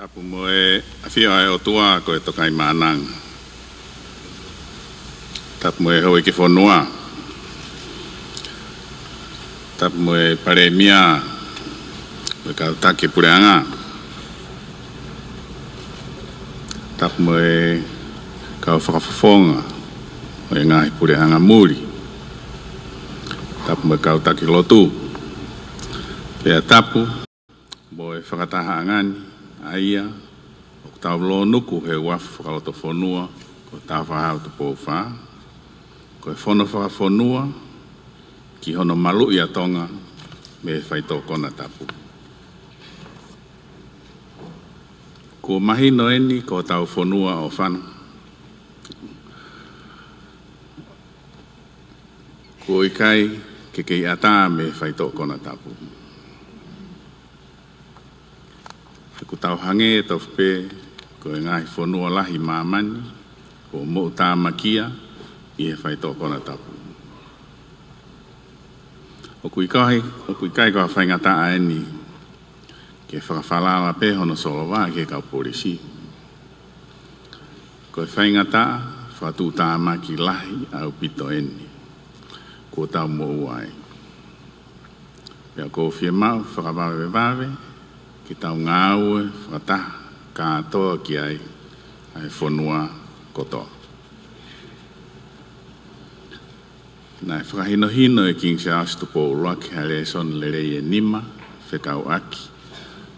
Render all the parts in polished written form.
Tapu moe Afio ai o tua ko e tokai manang. Tapu moe hoi ke whanua. Tapu moe pare mia. Moe kautake pureanga. Tapu moe kau whakafafonga. Moe ngahi pureanga muri. Tapu moe kautake lotu. Pea tapu moe whakataha angani. Aia, o tau lo nuku he Wharf whakaloto whanua, ko Taufa'ahau Tupou wha, ko e Folofoloa, ki Hono Malu'i a Tonga, me Faito'o kona tapu. Ko mahino eni, ko tau whanua o whana. Ko ikai, ke kei ata me Faito'o kona tapu. Ko tau hange tau whpe, ko e ngahi whanua lahi mamani, ko Umoumataha makia, i he Faito'o kona tapu. O kui kai ko whaingata aeni, ke whakawhalala pe Hono solowa ke kau polisi. Ko e whaingata, whatūtaha maki lahi au pito eni, ko tau mo uai. Pea ko whia mau, whakawawe, ki tau ngāue, whakataha, kātoa ki ai whanua kotoa. Nai whakahino e King Charles Tupou ki hale son le rei e nima, whekau aki,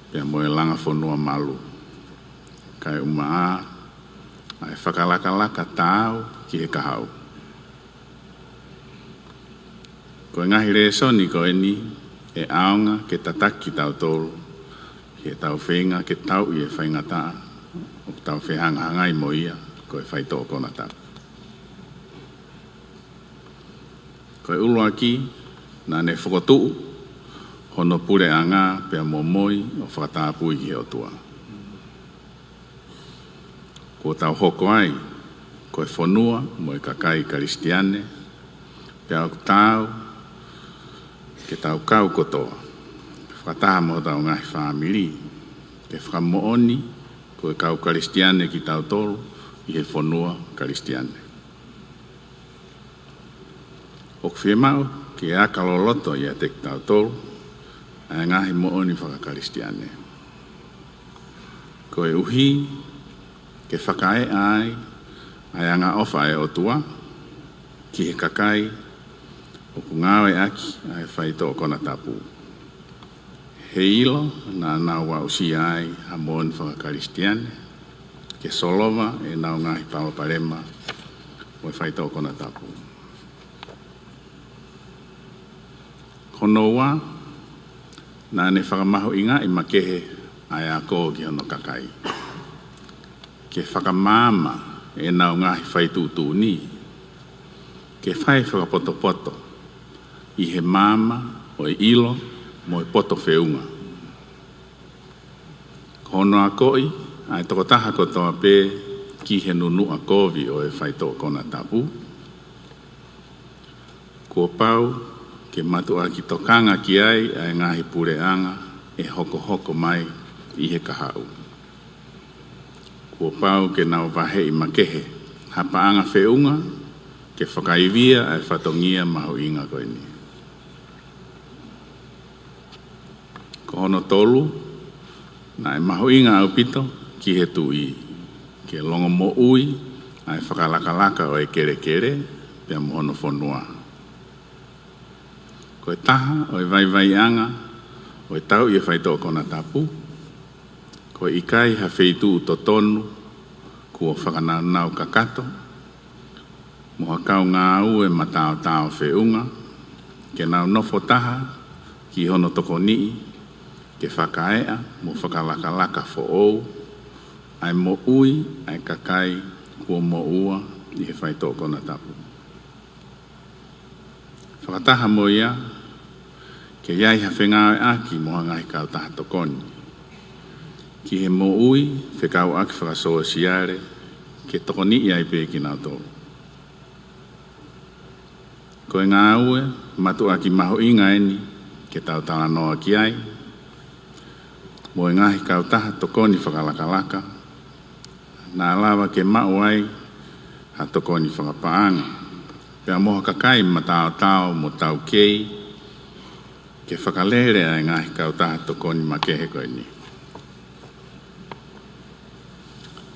pia moe langa whanua malu. Kai umaa, ai whakalaka tāu ki he kahau. Ko e ngahi re soni ko eni, e aonga ke tataki tau tolu, ke tau whenga, ke tau i e whaingata, o tau whehanga i moia, ko e Faito'o kona tapu. Ko e ulu aki, nā ne whakotuu, hono pure anga, pia Moimoi, o whakatāpui ki he o tua. Ko tau hoko ai, ko e whanua, mo e kakai karistiane, pia o tau, ke tau kau kotoa. Whakataha mo tau ngahi whamiri, ke whakamooni, ko e kau karistiane ki tau tolu, i he whanua karistiane. O kwhia mau, ke a kaloloto i a te tau tolu, a ngahi mooni whakakaristiane. Ko e uhi, ke whakae ai, ai anga ofa e o tua, ki he kakai, o ku ngawe aki, ai Faito'o kona tapu. He ilo, nā nau wa usi ai, ha moon whakakaristiane, ke solova e nau ngahi Paula parema, o e Faito'o kona tapu. Hono wa, nā ne whakamahu inga i makehe ai a ko ki hono kakai. Ke whakamama e nau ngahi Faitu'u ni, ke whai whakapoto-poto, i he mama o e ilo, mo e poto whiunga. Hono a koi, ai toko taha kotoa pē ki he nunu a kovi o e Faito'o kona tapu. Kua pau, ke matua ki tokanga ki ai ngahi pureanga e hoko mai i he kahau. Kua pau ke nau wahe i makehe, hapaanga whiunga, ke whakaivia ai whatongia mahu inga koini. Ko hono tolu, na e mahu inga au pito ki he tui. Ke longo mo ui, ai whakalaka o e kere, pia mo hono whanua. Ko e taha o e vai anga, o e tau i e Faito'o kona tapu. Ko e ikai ha wheitu to tonu, kua whakanau kakato. Mo hakau ngā ue matao whiunga, ke nau nofo taha, ki hono toko nii, ke whakaea, mo whakalaka fo'ou, ai mo ui, ai kakai, kua mo ua, i he Faito'o kona tapu. Whakataha mo ia, ke iai ha whengawe aki mo hangahi kau taha tokoni. Ki he mo ui, whekau aki whakasoa siare, ke tokoni iai pē ki nau tō. Ko e ngā ue, matu aki maho inga eni, ke tau tala noa ki ai, mo ngahi kautaha tokoni whakalakalaka, nā lawa ke mau ai ha tokoni whakapaanga. Pea moha kakai ma tau mo tau kei, ke whakalere ai ngahi kautaha tokoni ma kehe koe ni.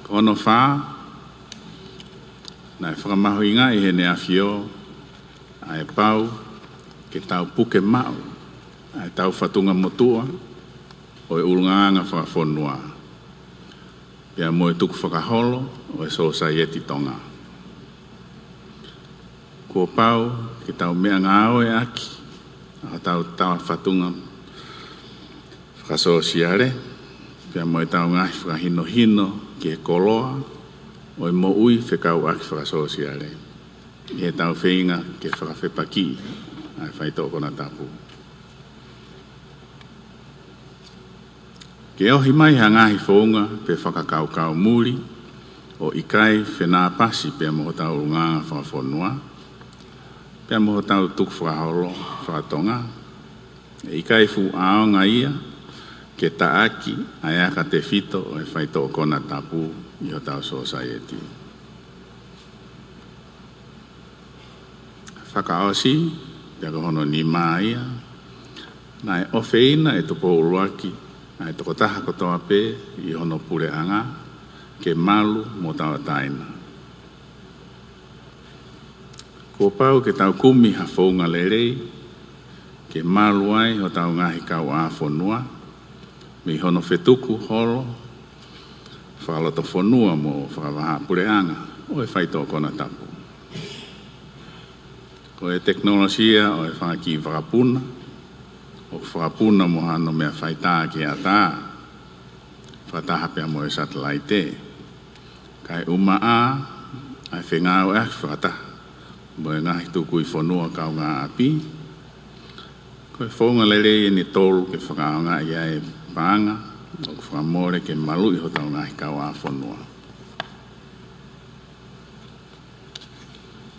Hono whā, nai whakamahu inga i hene Afio, ai pau, ke tau puke mau, ai tau whatunga motua, o e ulunganga whakafonua. Pea mo e tuku whakaholo, o e society Tonga. Ko pau, ke tau mea ngāo e aki, a tau whatunga whakasosiare, pea mo e tau ngahi whakahino hino, ki e koloa, o e Moimoi whekau aki whakasosiare. I he tau whinga ke whakawhepaki, ai Faito'o kona tapu. Ke ohi mai ha ngahi whaunga pe whakakaukau muri, o ikai whenā pasi pea moho tau nganga whakafonua, pea moho tau tuku whakaholo whakatonga, e ikai fu aonga ia, ke taaki ai aka te whito o e Faito'o kona tapu i ho tau society. Whakaosi, pea ko hono ni maa ia, na e ofeina e Tupou luaki, ai toko taha kotoa pē i hono pureanga ke malu mo tawa taina. Ko pau ke tau kumi ha whaunga lerei, ke malu ai ho tau ngahi kau a whanua, me hono whetuku holo, whakaloto whanua mo whakawaha pureanga, o e Faito'o kona tapu. Ko e teknolosia o e whaki whakapuna, o whakapuna mo hano mea whaitā ki a tā, whataha pia mo e satellite. Kai umaa, ai whengāo e whataha, mo e ngahi tuku i whanua kau ngā api. Ko e whaunga lere ni tolu ke whakaonga i ai paanga, o whakamore ke Malu'i ho tau ngahi kau a whanua.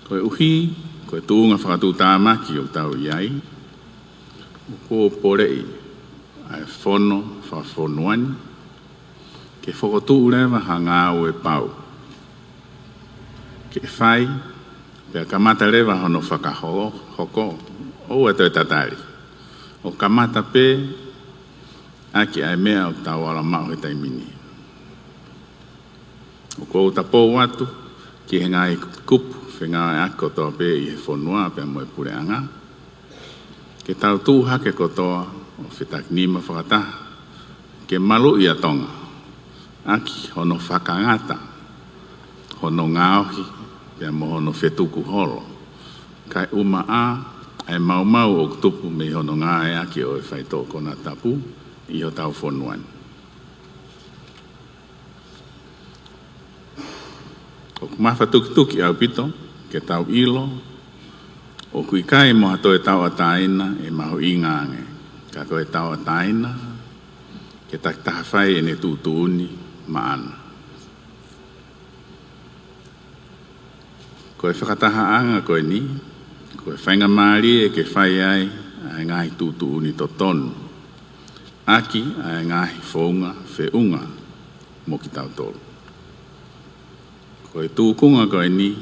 Ko e uhi, ko e tuunga whakatū tāmaki o tau iai, ko porei ai whono whawhonuani, ke whakotū rewa ha ngāo e pau. Ke whai, pia kamata rewa hono whakahoko, o e toi tatari. O kamata pē, aki ai mea o tau ala mau he taimini. O kou tapou atu, ki he ngai kupu, whenga e ako toa pē i he whonua, pia mo e pureanga. Ke tau tūha ke kotoa o whitak nima whakataha, ke Malu'i a Tonga, aki hono whakangata, hono ngāohi, pia mo hono whetuku holo. Kai umaa, ai mau o tupu me hono ngā e aki o e Faito'o kona tapu, i ho tau whonuani. O kumawha tuki au pito, ke tau ilo, o kui kai mo hato e tau ataina e maho ingaange. Ka koe tau ataina, ke taktaha whai e ne tūtūni maana. Koe whakataha anga koe ni, koe whainga maari e ke whai ai ai ngahi tūtūni to tonu. Aki ai ngahi whaunga whiunga mo ki tau tolu. Koe tūkunga koe ni,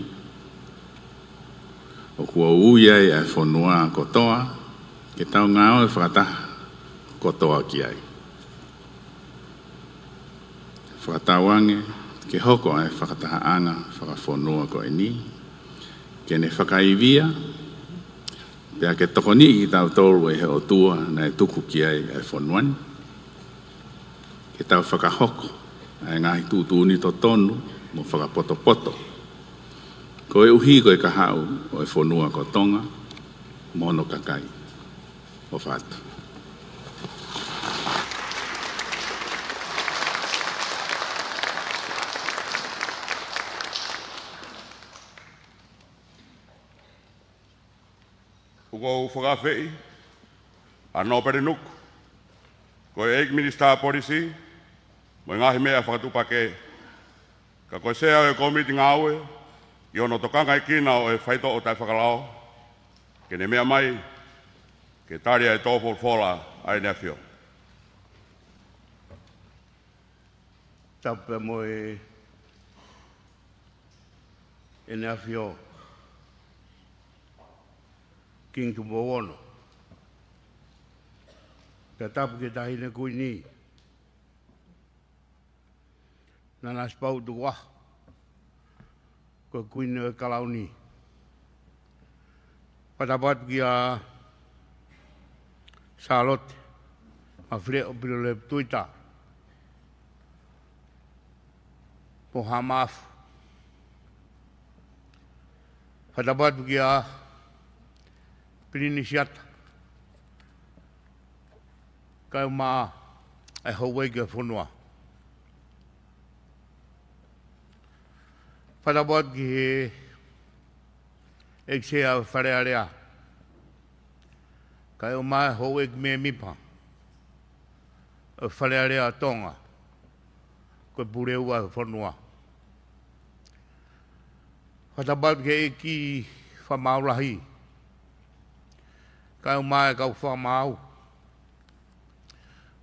o kua uiai ai whanua kotoa, ke tau ngāo e whakataha kotoa ki ai. Whakatawange, ke hoko ai whakataha anga whakawhanua koe ni, ke ne whakaivia, pia ke tokoni i tau tolu e he o tua na e tuku ki ai ai whanuani, ke tau whakahoko ai ngahi tūtūni to tonu mo whakapoto-poto. Ko e uhi ko e kahau o e whanua ko Tonga, mono kakai, o whātu. Uko whakawhei, anō pere nuku, ko e Minister Policy, mo ngahi mea whakatupake, ka koe sea e komiti ngāue, i ono tokanga i kina o e Faito'o tai whakalao, ke ne mea mai, ke taria e Folofoloa ai ne Afio. Tape mo e ne Afio King Tupou ono. Ka tapu ke tahi ne kui ni. Nana spau tu wah. Ko kui ne kalau ni. Patapat ki a Charlotte. Ma fre o pilo le tuita. Po hamaf. Patapat ki a Pirinisiat. Kau ma ai hauwei ke whanua. Patapat ki he eksea wharearea. Kau ma hauwei ki me mipa. Wharearea Tonga. Koe pureua whanua. Patapat ki eki whamaurahi. Kau mai kau whamau.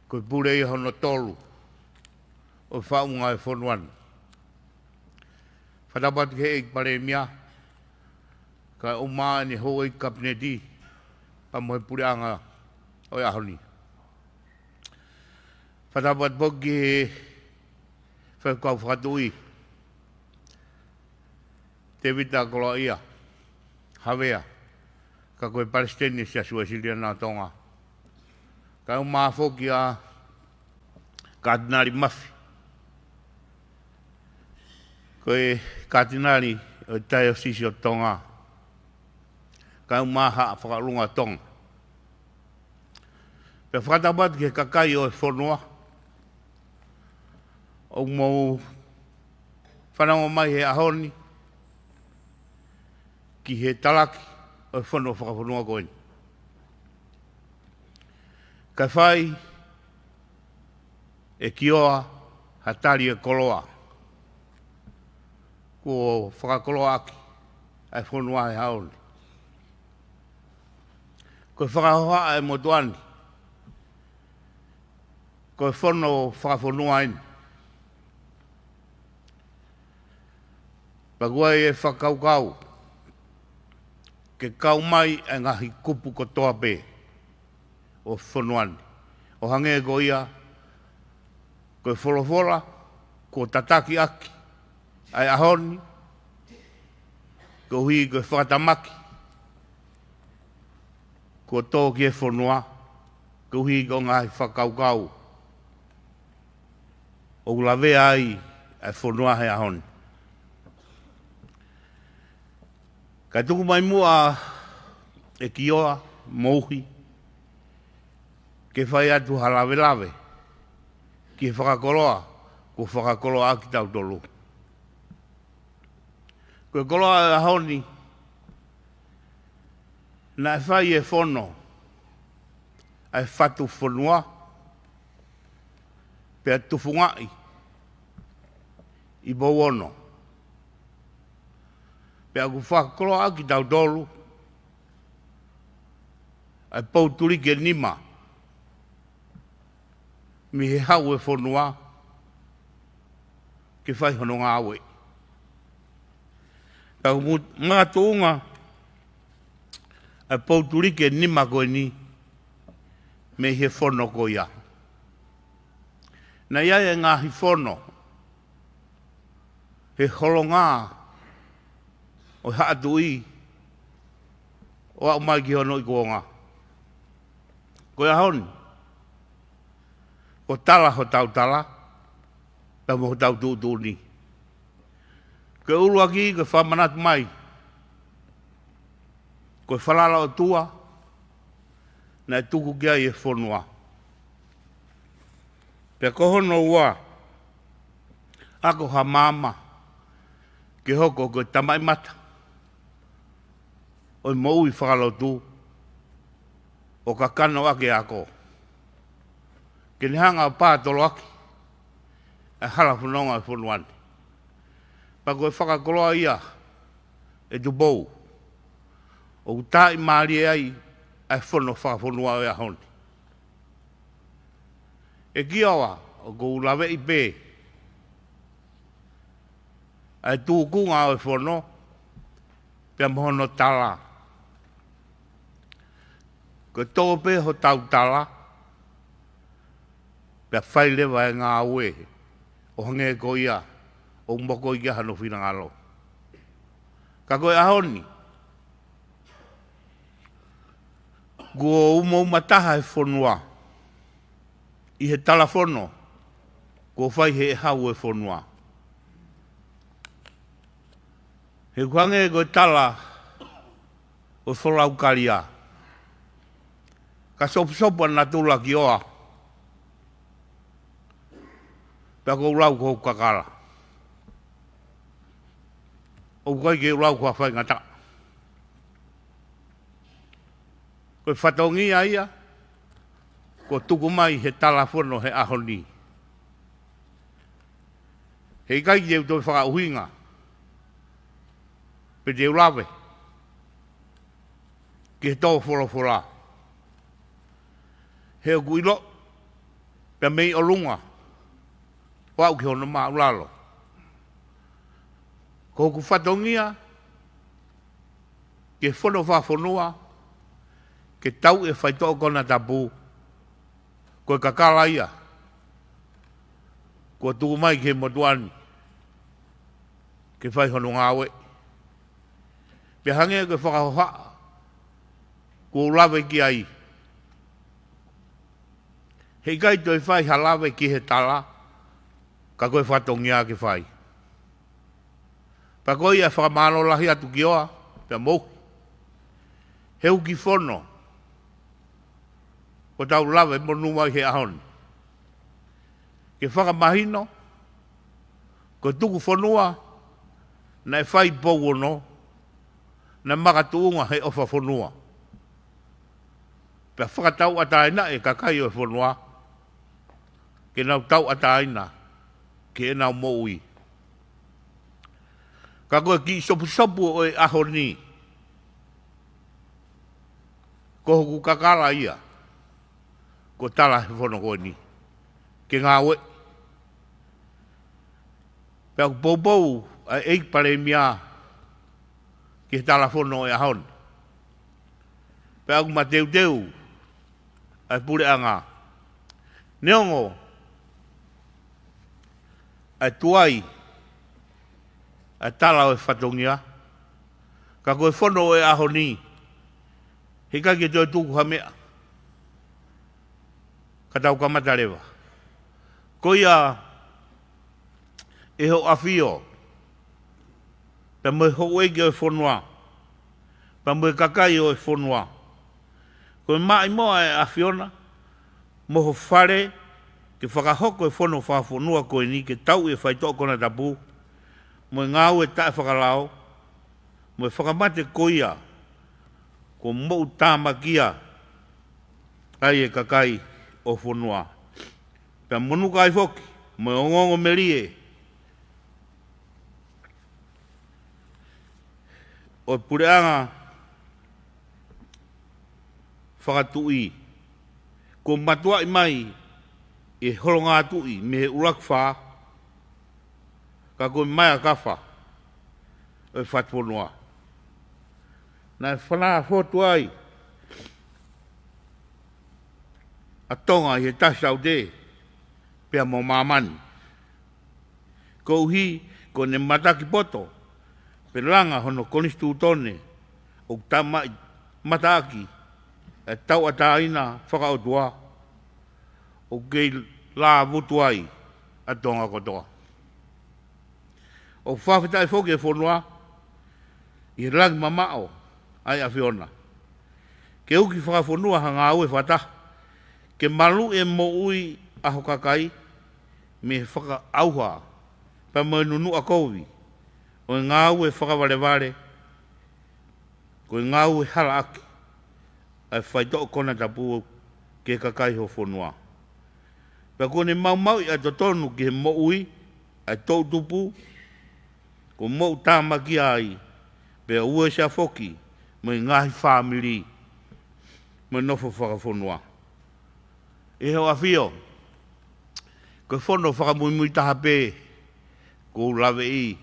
Koe purei hono tolu. O whaunga e whanuan. Whatapat ke ek pare mia. Ka o maa ni ho ek kapneti. Pa moe pureanga o ahoni. Whatapat poki he whakau whakatui. Te vita koloa ia. Havea. Ka koe Palestini sia suasilia nā Tonga. Ka o maa whoki a Kardinali Mafi. Koe Kardinali o Diocese o Tonga. Ka o maa haa whakarunga Tonga. Pe whakatapat ke kakai o e whanua. O mou whanau mai he ahoni. Ki he talaki. O whanua whakawhanua koe. Kai whai e kioa hatari e koloa. Ko whakakoloa aki. Ai whanua e haoni. Ko whakahoa e motuani. Ko whanau whakawhanua ini. Pagua e whakaukau. Ke kau mai e ngahi kupu ko toa pe o whanuani. O hange ko ia, ko Folofoloa, ko tataki aki, ai ahoni, ko hui ko whakatamaki, ko tō ki e whanua, ko hui ko ngahi whakaukau, o lawe ai ai whanua he ahoni. Ka tuku mai mua e kioa, mouhi, ke whai atu halawe lawe, ki whakakoloa, ko whakakoloa aki tau tolu. Ko koloa e ahoni, na e whai e whono, ai whatu whanua, pe tufungai, i bowono. Pe aku whakakoloa aki tau tolu, ai pauturi ke nima, mi he hau e whanua, ke whai hono ngā awe. Ka mga tōnga, ai pauturi ke nima koe ni, me he whono ko ia. Na ia e ngāhi whono, he holonga, o haatu i, o au mai ki hono i kuonga. Ko ia honi, ko tala ho tau tala, ta mo tau tūtū ni. Ko ulu aki, ko whamanat mai, ko whalala o tua, na e tuku kia i e whonua. Pea ko hono ua, ako ha mama, ke hoko ko tamai mata, o Moimoi whakalotu, o ka kano ake ako. Ke ni hanga o pātolo aki, e hala whanonga e whanuani. Pa koe whakakoloa ia, e Tupou, o utai maari ai, e whono whakawhanua o ia honi. E kiawa, o ko ulawe i pē, ai tūkunga o whono, pia mohono tala. Ko tō pe ho tau tala, pia whai lewa e ngā ue, o hange ko ia, o mboko i hano whina ngalo. Ka koe ahoni, ko Umoumataha e whonua, i he talafono, ko whai he hau e whonua. He kuange koe tala o wholau karia. Ka sopa na tula ki oa. Pea ko ulau ko kakala. O kai ke ulau ko whai ngata. Koe whatongi aia, ko tuku mai he talafono he ahoni. He kai ke toi whakauhinga. Pe te ulawe. Ki he tō Folofoloa. He o kuilo. Pea mei o lunga. Wau ki hono maa ulalo. Ko ku whatongia. Ke whono whafonua. Ke tau e Faito'o kona tapu. Ko e kakala ia. Ko tuku mai ke motuani. Ke whai hono ngāwe. Pea hange ke whakahoha. Ko ulawe ki ai. Hei kai toi whai halawe ki he tala. Ka koe whatongia ke whai. Pa koe ia whakamano lahi atu ki oa. Pea mou. Heu ki whono. Ko tau lawe monu mai he ahon. Ke whakamahino. Ko tuku whonua. Na e whai pou ono. Na makatuunga he ofa whonua. Pea whakatau ataina e kakai o whonua. Ke nau tau ataina. Ke e nau Moimoi. Ka koe ki sopu o e ahoni. Ko hoku kakala ia. Ko tala he whono koe ni. Ke ngā we. Pea ku pou a eik pare mia. Ki he tala whono e ahon. Pea ku ma teu. Ai pure anga. Neongo. Ai tuai. Ai tala o e whatongia. Ka koe whono e ahoni. Hika ki toi tuku hamea. Ka tau kamatarewa. Ko ia e ho Afio. Pea moe ho ege o e whonua. Pea moe kakai o e whonua. Ko mai moa e Afiona. Moho whare. Ke whakahoko e whono whawhonua koe ni. Ke tau e Faito'o kona tapu. Moe ngāu e tae whakalao. Moe whakamate koia. Ko mou Tama kia. Ai e kakai o whonua. Pea monu kai whoki. Moe ongongo merie. O pureanga. Whakatui. Ko matua i mai. E horonga atui. Me he urak wha. Ka koe mai a kawha. O e whatwonua. Nā whanaa whotu ai. A Tonga i he tasau te. Pea mo mamani. Ko uhi. Ko ne mataki poto. Pe langa hono konistu tone. O Tama mataki. E tau ataina whakaotua. O kei la vutu ai. A Tonga kotoa. O whawhitai whoke e whonua. I rangi mamao. Ai Afiona. Ke uki whakawhonua hanga au e whata. Ke Malu'i e Moimoi aho kakai. Me whaka auha. Pa moe nunu a kouvi. O ngā au e whakawareware. Ko ngā au e hala aki. Ai Faito'o kona tapu ke kakai ho whonua. Pa kone mau i a totonu ki he Moimoi. Ai tō Tupou. Ko mou Tama ki ai. Pe ue sia foki. Mai ngahi whamiri. Mai nofo whakawhonua. E ho Afio. Ko whono whakamuimui taha pē. Ko lawe i.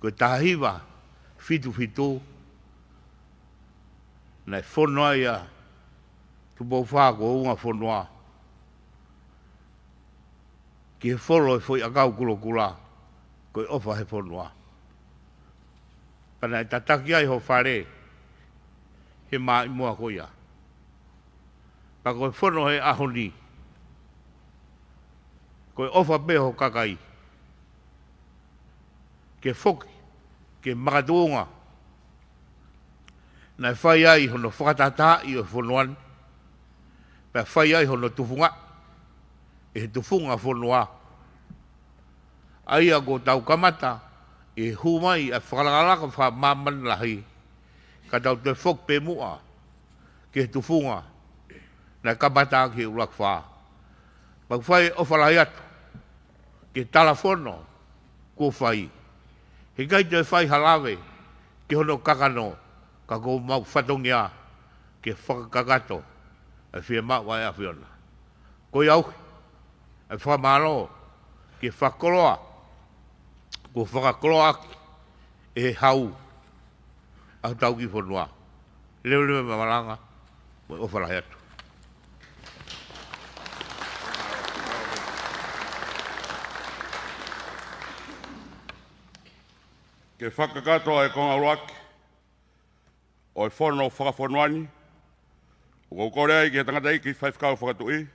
Ko tahiwa, fitu, nei whonoa ia, Tupou whāko unga whonoa. Ki he wholo e whoi akau kula, ko e ofa he whonoa. Pana e tataki ai ho whare, he maa i mua ko ia. Pa ko e whono he ahoni, ko e ofa peho kakai. Ke whoki, ke makatuunga, nai whai ai hono whakatata i o whonoan, pa whai ai hono tufunga, e he tufunga whonoa. Aia ko tau kamata, e humai a whakalakalaka wha maman lahi, ka tau te whok pe mua, ke he tufunga, nai kamata ki ulak wha. Pa whai o whalai atu, ke talafono, ko whai. He kai te whai halawe, ke hono kakano, ka ko mau whatongia, ke whakakagato, e whia maua e awhiona. Ko i auki, e whamaro, ke whakoloa, ko whakakoloa aki, e hau, au tau ki whanua. Leo mamalanga, mo o whalai atu. Ke whakakato e konga uruaki, o e whono whakawhonuani, o koukorea i ke tangata i ki whaifkau whakatui,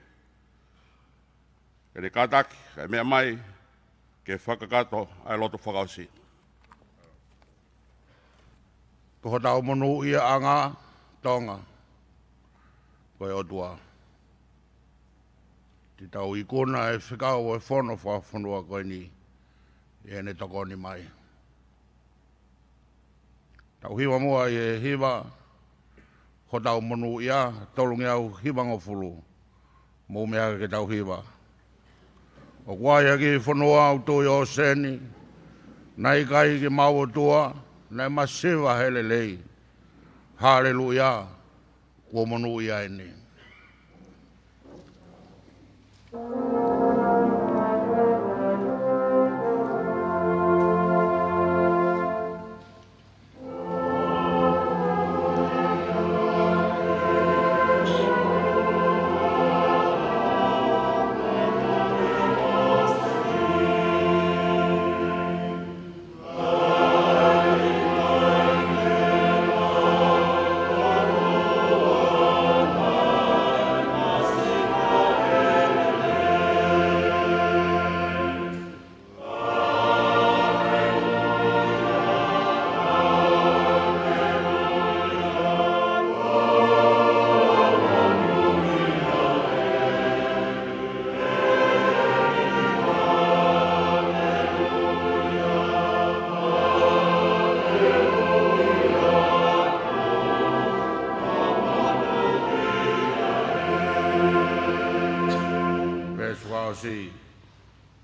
ke re kātaki, ke mea mai, ke whakakato ai loto whakausi. Ko tau monu ia anga, Tonga, ko e otua. Ti tau i kona e whikau e whono whawhanua koe ni, e ne toko ni mai. Tau hiwa mua i e hiwa, ko tau monu ia, tolungi au hiwa ngofulu, mou mea ke tau hiwa. O kuaia ki whanua au tui o seni, nai kai ki mau o tua, nai masiwa hele lei. Hallelujah, kua monu ia eni.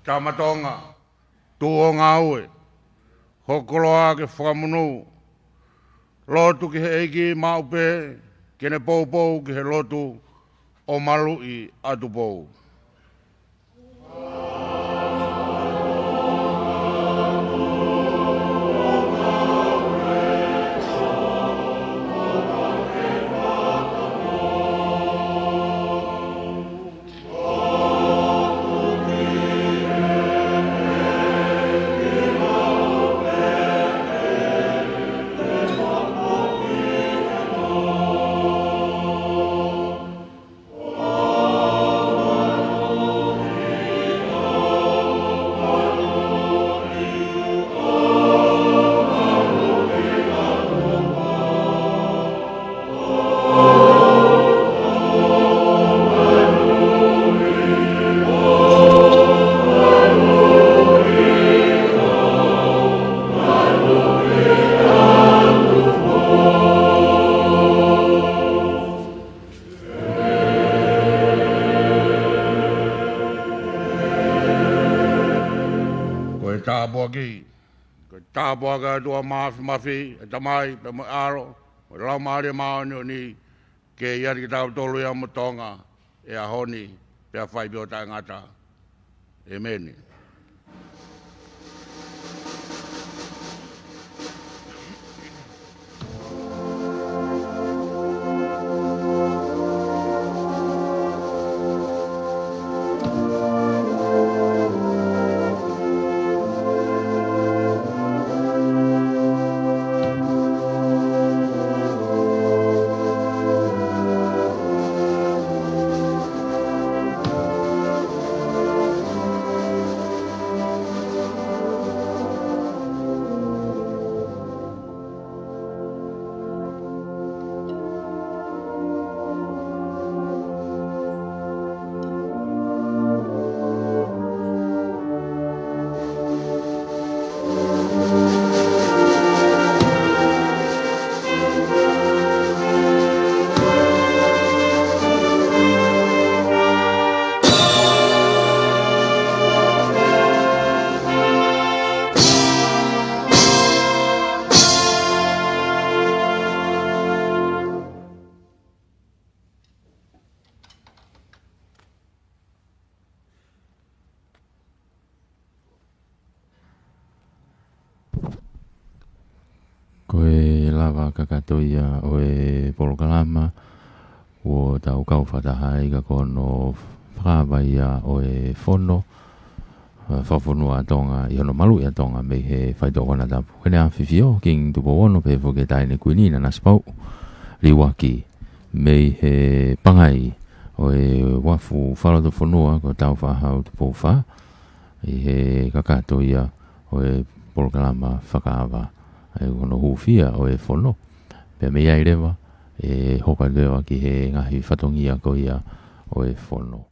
Tama Tonga, tuo ngaue, hokoloa ke whamunu, lotu ki he eiki maupe, kene poupou ki he lotu o Malu'i a Tupou. Tāpua tua mafi, e tamai, pe mo aro, o lau maari maoni ni, ke iari ki tau tolu ia mo Tonga, e a honi, pe a whai pio tai ngata. Amen. whakaawa kakatoia o e polokalama o tau kau whatahai ka kono whakaawa ia o e Hono whawhonua Tonga i hono Malu'i a Tonga me he Faito'o kona tapu. Kene a whiwhio king Tupou ono pe whoke taine kuinina na spau riwaki me he pangai o e Wharf Folofoloa ko Taufa'ahau Tupou wha i he kakatoia o e polokalama whakaawa e kono hufia o e Hono pe me ia i rewa e hoka rewa ki he ngahi whatongia ko ia o e Hono.